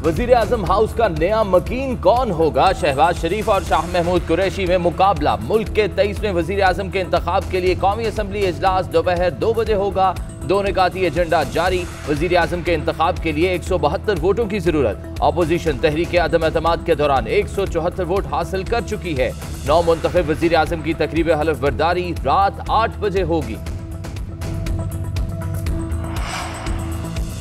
वजीर आजम हाउस का नया मकीन कौन होगा? शहबाज शरीफ और शाह महमूद कुरैशी में मुकाबला। मुल्क के 23वें वजीर आजम के इंतखाब के लिए कौमी असम्बली इजलास दोपहर 2 बजे होगा। 2 निकाती एजेंडा जारी। वजीर आजम के इंतखाब के लिए 172 वोटों की जरूरत। अपोजिशन तहरीक अदम एतमाद के दौरान 174 वोट हासिल कर चुकी है। 9 मुंतखब वजीर आजम की तकरीब हलफ बर्दारी रात 8 बजे होगी।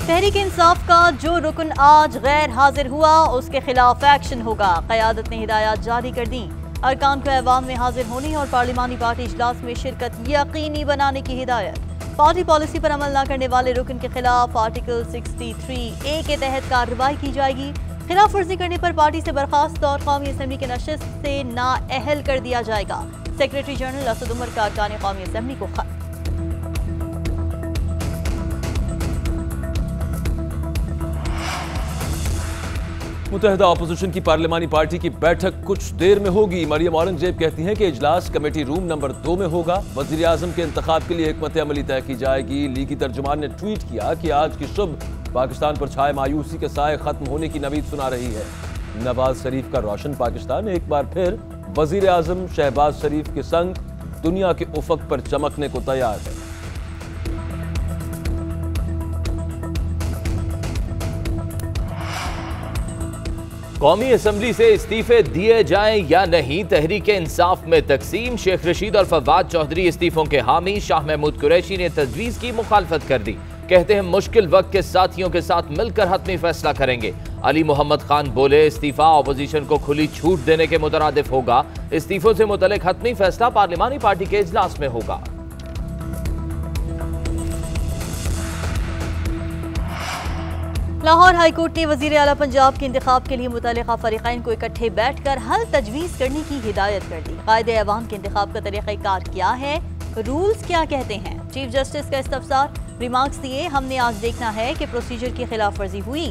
तहरीक इंसाफ का जो रुकन आज गैर हाजिर हुआ उसके खिलाफ एक्शन होगा। क़यादत ने हिदायत जारी कर दी। अरकान को ऐवान में हाजिर होने और पार्लिमानी पार्टी इजलास में शिरकत यकीनी बनाने की हिदायत। पार्टी पॉलिसी पर अमल न करने वाले रुकन के खिलाफ आर्टिकल 63A के तहत कार्रवाई की जाएगी। खिलाफ वर्जी करने पर पार्टी से बर्खास्त और कौमी असम्बली के नशिस्त से नाअहल कर दिया जाएगा। सेक्रेटरी जनरल असद उमर का अरकान कौमी असम्बली को खत। मुत्तहिदा अपोजिशन की पार्लिमानी पार्टी की बैठक कुछ देर में होगी। मरियम औरंगजेब कहती हैं कि इजलास कमेटी रूम नंबर 2 में होगा। वजीर आजम के इंतखाब के लिए हिकमत अमली तय की जाएगी। लीगी तर्जुमान ने ट्वीट किया कि आज की सुबह पाकिस्तान पर छाए मायूसी के साए खत्म होने की नवीद सुना रही है। नवाज शरीफ का रोशन पाकिस्तान एक बार फिर वजीर आजम शहबाज शरीफ के संग दुनिया के उफक पर चमकने को तैयार है। कौमी असम्बली से इस्तीफे दिए जाएं या नहीं, तहरीक इंसाफ में तकसीम। शेख रशीद और फवाद चौधरी इस्तीफों के हामी। शाह महमूद कुरैशी ने तजवीज़ की मुखालफत कर दी। कहते हैं मुश्किल वक्त के साथियों के साथ मिलकर हतमी फैसला करेंगे। अली मोहम्मद खान बोले इस्तीफा अपोजिशन को खुली छूट देने के मुतरादिफ होगा। इस्तीफों से मुतल्लिक हतमी फैसला पार्लिमानी पार्टी के इजलास में होगा। लाहौर हाईकोर्ट ने वजीर आला पंजाब के इंतखाब के लिए मुतल्लिका फरीक़ैन को इकट्ठे बैठकर हल तजवीज़ करने की हिदायत कर दी। कायदे ऐवान के इंतखाब का तरीक़ाकार क्या है, रूल्स क्या कहते हैं। चीफ जस्टिस का इस्तफसार। रिमार्क्स दिए, हमने आज देखना है कि प्रोसीजर की खिलाफ वर्जी हुई।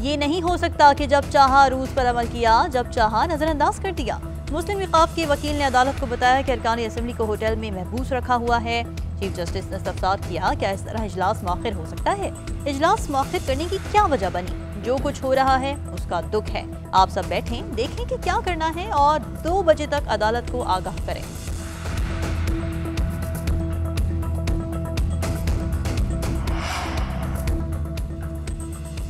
ये नहीं हो सकता कि जब चाहा रूल्स पर अमल किया, जब चाहा नजरअंदाज कर दिया। मुस्लिम विकाफ के वकील ने अदालत को बताया कि अरकान असम्बली को होटल में महबूस रखा हुआ है। चीफ जस्टिस ने इस्तफसार किया, क्या इस तरह इजलास मौखिर हो सकता है? इजलास मौखिर करने की क्या वजह बनी? जो कुछ हो रहा है उसका दुख है। आप सब बैठें, देखें कि क्या करना है और 2 बजे तक अदालत को आगाह करें।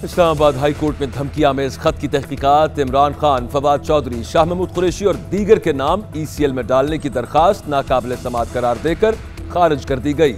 इस्लामाबाद हाई कोर्ट में धमकी आमेज खत की तहकीकात। इमरान खान, फवाद चौधरी, शाह महमूद कुरैशी और दीगर के नाम ECL में डालने की दरखास्त नाकाबिल समाअत करार देकर खारिज कर दी गई।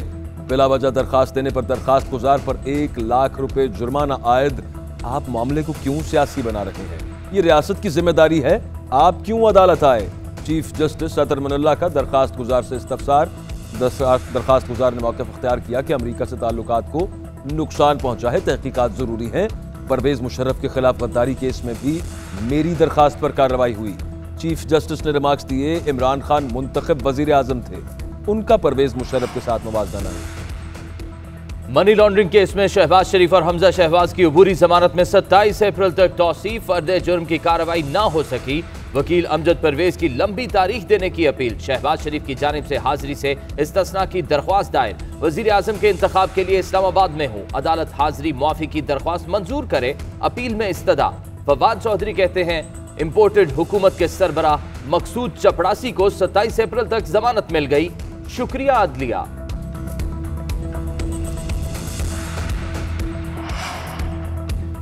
बिला वजह दरखास्त देने पर दरखास्त गुजार पर 1 लाख रुपए जुर्माना आयद। आप मामले को क्यों सियासी बना रहे हैं? ये रियासत की जिम्मेदारी है। आप क्यों अदालत आए? चीफ जस्टिस अतर मनल्ला का दरखास्त गुजार से इस्तफसार। दरखास्त गुजार ने मौक़िफ़ अख्तियार किया कि अमरीका से ताल्लुकात को नुकसान पहुंचा है, तहकीकात जरूरी है। परवेज मुशर्रफ के खिलाफ गद्दारी केस में भी मेरी दरखास्त पर कार्रवाई हुई। चीफ जस्टिस ने रिमार्क्स दिए, इमरान खान मुंतखब वजीर आजम थे, उनका परवेज मुशर्रफ के साथ मुवाज़ना नहीं। मनी लॉन्ड्रिंग केस में शहबाज शरीफ और हमजा शहबाज की अबूरी जमानत में 27 अप्रैल तक तौसीफ फर्द जुर्म की कार्रवाई न हो सकी। वकील अमजद परवेज की लंबी तारीख देने की अपील। शहबाज शरीफ की जानिब से हाजिरी से इस्तिस्ना की दरख्वास्त दायर। वजीर आजम के इंतखाब के लिए इस्लामाबाद में हूँ, अदालत हाजिरी मुआफी की दरख्वास्त मंजूर करे। अपील में इस्तदा। फवाद चौधरी कहते हैं इम्पोर्टेड हुकूमत के सरबराह मकसूद चपड़ासी को 27 अप्रैल तक जमानत मिल गई। शुक्रिया अदलिया।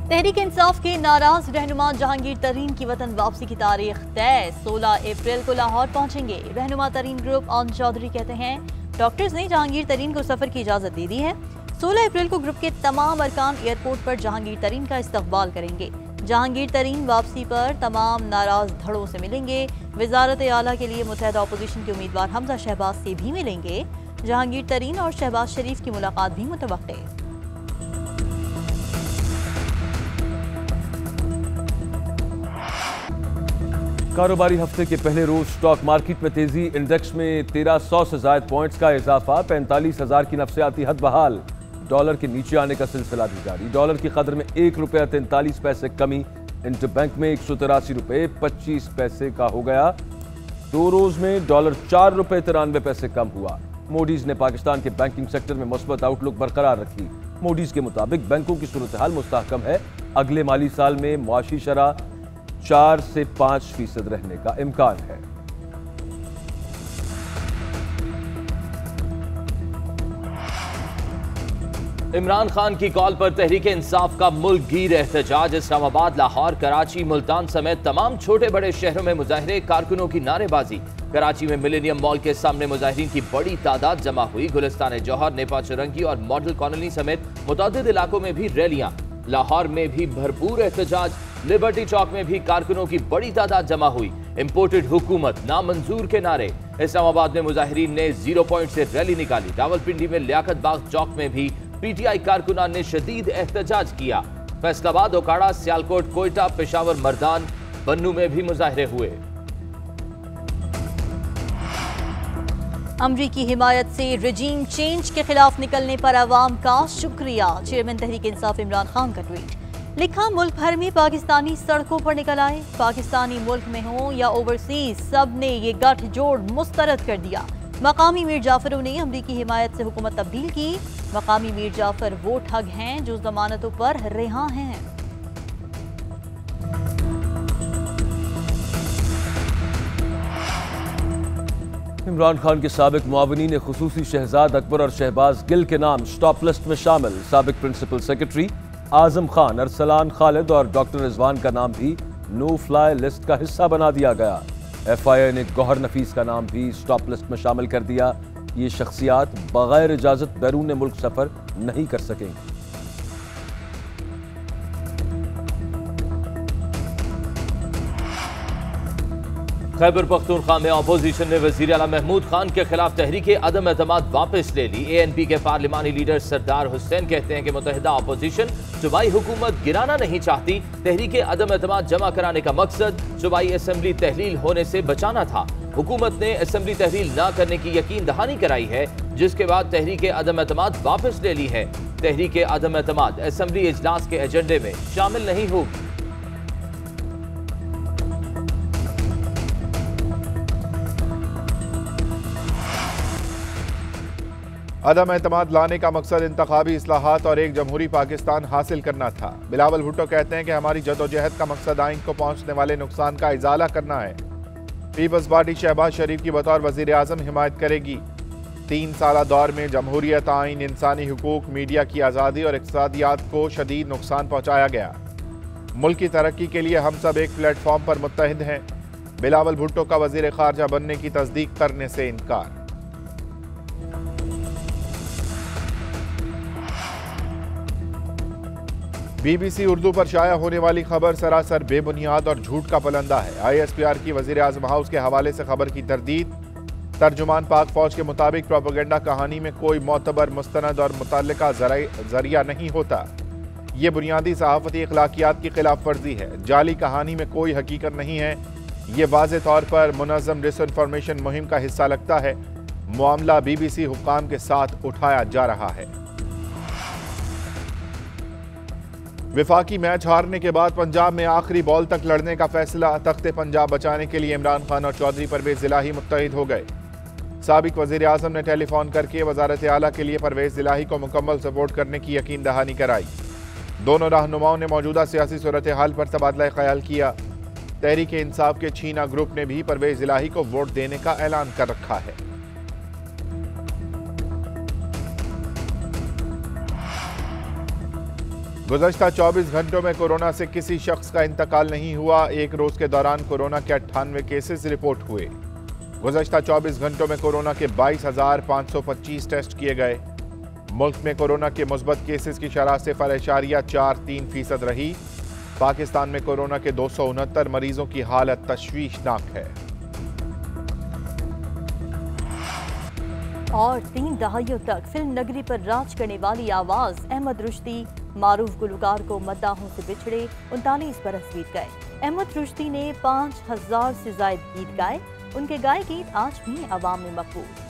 तहरीक इंसाफ के नाराज रहनुमा जहांगीर तरीन की वतन वापसी की तारीख तय। 16 अप्रैल को लाहौर पहुंचेंगे। रहनुमा तरीन ग्रुप ऑन चौधरी कहते हैं डॉक्टर्स ने जहांगीर तरीन को सफर की इजाजत दे दी है। 16 अप्रैल को ग्रुप के तमाम अरकान एयरपोर्ट पर जहांगीर तरीन का इस्तकबाल करेंगे। जहांगीर तरीन वापसी पर तमाम नाराज धड़ों से मिलेंगे। वजारत आला के लिए मुत्तहिदा अपोजिशन के उम्मीदवार हमजा शहबाज से भी मिलेंगे। जहांगीर तरीन और शहबाज शरीफ की मुलाकात भी मुतवक्के। कारोबारी हफ्ते के पहले रोज स्टॉक मार्केट में तेजी। इंडेक्स में 1300 से ज्यादा पॉइंट्स का इजाफा। 45,000 की नफसियाती हद बहाल। डॉलर के नीचे आने का सिलसिला भी जारी। डॉलर की कदर में 1 रुपया 43 पैसे कमी। इंटरबैंक में 183 रुपये 25 पैसे का हो गया। 2 रोज में डॉलर 4 रुपये 93 पैसे कम हुआ। मोडीज ने पाकिस्तान के बैंकिंग सेक्टर में मुस्बत आउटलुक बरकरार रखी। मोडीज के मुताबिक बैंकों की सूरत हाल मुस्तहकम है। अगले माली साल में मुआशी शरह 4 से 5% रहने का इम्कान है। इमरान खान की कॉल पर तहरीक इंसाफ का मुल्क गिर एहतजाज। इस्लामाबाद, लाहौर, कराची, मुल्तान समेत तमाम छोटे बड़े शहरों में मुजाहिरे, कारकुनों की नारेबाजी। कराची में मिलेनियम मॉल के सामने मुजाहिरीन की बड़ी तादाद जमा हुई। गुलिस्तान जौहर, नेपा चुरंगी और मॉडल कॉलोनी समेत मुतअद्दिद इलाकों में भी रैलियां। लाहौर में भी भरपूर एहतजाज। लिबर्टी चौक में भी कारकुनों की बड़ी तादाद जमा हुई। इम्पोर्टेड हुकूमत नामंजूर के नारे। इस्लामाबाद में मुजाहिरीन ने 0 पॉइंट से रैली निकाली। रावलपिंडी में लियाकत बाग चौक में भी पीटीआई कारकुनान ने शदीद एहतजाज किया। फैसलाबाद, ओकाड़ा, सियालकोट, कोयटा, पेशावर, मर्दान, बन्नू में भी मुजाहिरे हुए। अमरीकी हिमायत से रजीम चेंज के खिलाफ निकलने पर अवाम का शुक्रिया। चेयरमैन तहरीक इंसाफ इमरान खान का ट्वीट। लिखा, मुल्क भर में पाकिस्तानी सड़कों पर निकल आए। पाकिस्तानी मुल्क में हो या ओवरसीज, सब ने ये गठजोड़ मुस्तरद कर दिया। मकामी मीर जाफरों ने अमरीकी हिमायत से हुकूमत तब्दील की। मकामी मीर जाफर वो ठग हैं जो जमानतों पर रिहा हैं। इमरान खान के साबिक मुआवनी ने खुसूसी शहजाद अकबर और शहबाज गिल के नाम स्टॉप लिस्ट में शामिल। साबिक प्रिंसिपल सेक्रेटरी आजम खान, अरसलान खालिद और डॉक्टर रिजवान का नाम भी नो फ्लाई लिस्ट का हिस्सा बना दिया गया। FIA ने गौहर नफीस का नाम भी स्टॉप लिस्ट में शामिल कर दिया। ये शख्सियात बगैर इजाजत बैरून मुल्क सफर नहीं कर सकेंगी। खैबर पख्तूनख्वा में अपोजिशन ने वजीर आला महमूद खान के खिलाफ तहरीक अदम एतमाद वापस ले ली। ANP के पार्लिमानी लीडर सरदार हुसैन कहते हैं कि मुत्तहिदा अपोजिशन सूबाई हुकूमत गिराना नहीं चाहती। तहरीक अदम एतमाद जमा कराने का मकसद सूबाई असम्बली तहलील होने से बचाना था। हुकूमत ने असम्बली तहलील न करने की यकीन दहानी कराई है, जिसके बाद तहरीक अदम एतमाद वापस ले ली है। तहरीक अदम एतमाद असम्बली इजलास के एजेंडे में शामिल नहीं होगी। अदम एतमाद लाने का मकसद इंतखाबी इस्लाहात और एक जमहूरी पाकिस्तान हासिल करना था। बिलावल भुट्टो कहते हैं कि हमारी जदोजहद का मकसद आइन को पहुंचने वाले नुकसान का इजाला करना है। पीपल्स पार्टी शहबाज शरीफ की बतौर वजीर आजम हिमायत करेगी। 3 साला दौर में जमहूरियत, आइन, इंसानी हुकूक, मीडिया की आज़ादी और इक़्तिसादियात को शदीद नुकसान पहुँचाया गया। मुल्क की तरक्की के लिए हम सब एक प्लेटफॉर्म पर मुत्तहिद हैं। बिलावल भुट्टो का वजीर खारजा बनने की तस्दीक करने से इनकार। BBC उर्दू पर शाया होने वाली खबर सरासर बेबुनियाद और झूठ का पलंदा है। ISPR की वजीर आज़म हाउस के हवाले से खबर की तरदीद। तर्जुमान पाक फौज के मुताबिक प्रोपेगेंडा कहानी में कोई मोतबर, मुस्तनद और मुतल्लिका जरिया नहीं होता। ये बुनियादी सहाफ़ती अखलाकियात की खिलाफ वर्जी है। जाली कहानी में कोई हकीकत नहीं है। ये वाज़े तौर पर मुनज़्ज़म डिसइंफॉर्मेशन मुहिम का हिस्सा लगता है। मामला BBC हुक्काम के साथ उठाया जा रहा है। विफाकी मैच हारने के बाद पंजाब में आखिरी बॉल तक लड़ने का फैसला। तख्ते पंजाब बचाने के लिए इमरान खान और चौधरी परवेज इलाही मुत्तहिद हो गए। साबिक वज़ीर आज़म ने टेलीफोन करके वज़ारत आला के लिए परवेज इलाही को मुकम्मल सपोर्ट करने की यकीन दहानी कराई। दोनों रहनुमाओं ने मौजूदा सियासी सूरत हाल पर तबादला ख्याल किया। तहरीक इंसाफ के छीना ग्रुप ने भी परवेज इलाही को वोट देने का ऐलान कर रखा है। गुज़श्ता 24 घंटों में कोरोना से किसी शख्स का इंतकाल नहीं हुआ। एक रोज के दौरान कोरोना के 98 केसेस रिपोर्ट हुए। गुज़श्ता 24 घंटों में कोरोना के 22,525 टेस्ट किए गए। मुल्क में कोरोना के मुस्बत केसेस की शरह 0.43% रही। पाकिस्तान में कोरोना के 269 मरीजों की हालत तशवीशनाक है। और 3 दहाइयों तक फिल्म नगरी पर राज करने वाली आवाज अहमद रुश्दी मारूफ गुलकार को मद्दाहों से बिछड़े 39 बरस बीत गए। अहमद रुश्दी ने 5000 से ज्यादा गीत गाए। उनके गाए गीत आज भी अवाम में मकबूल।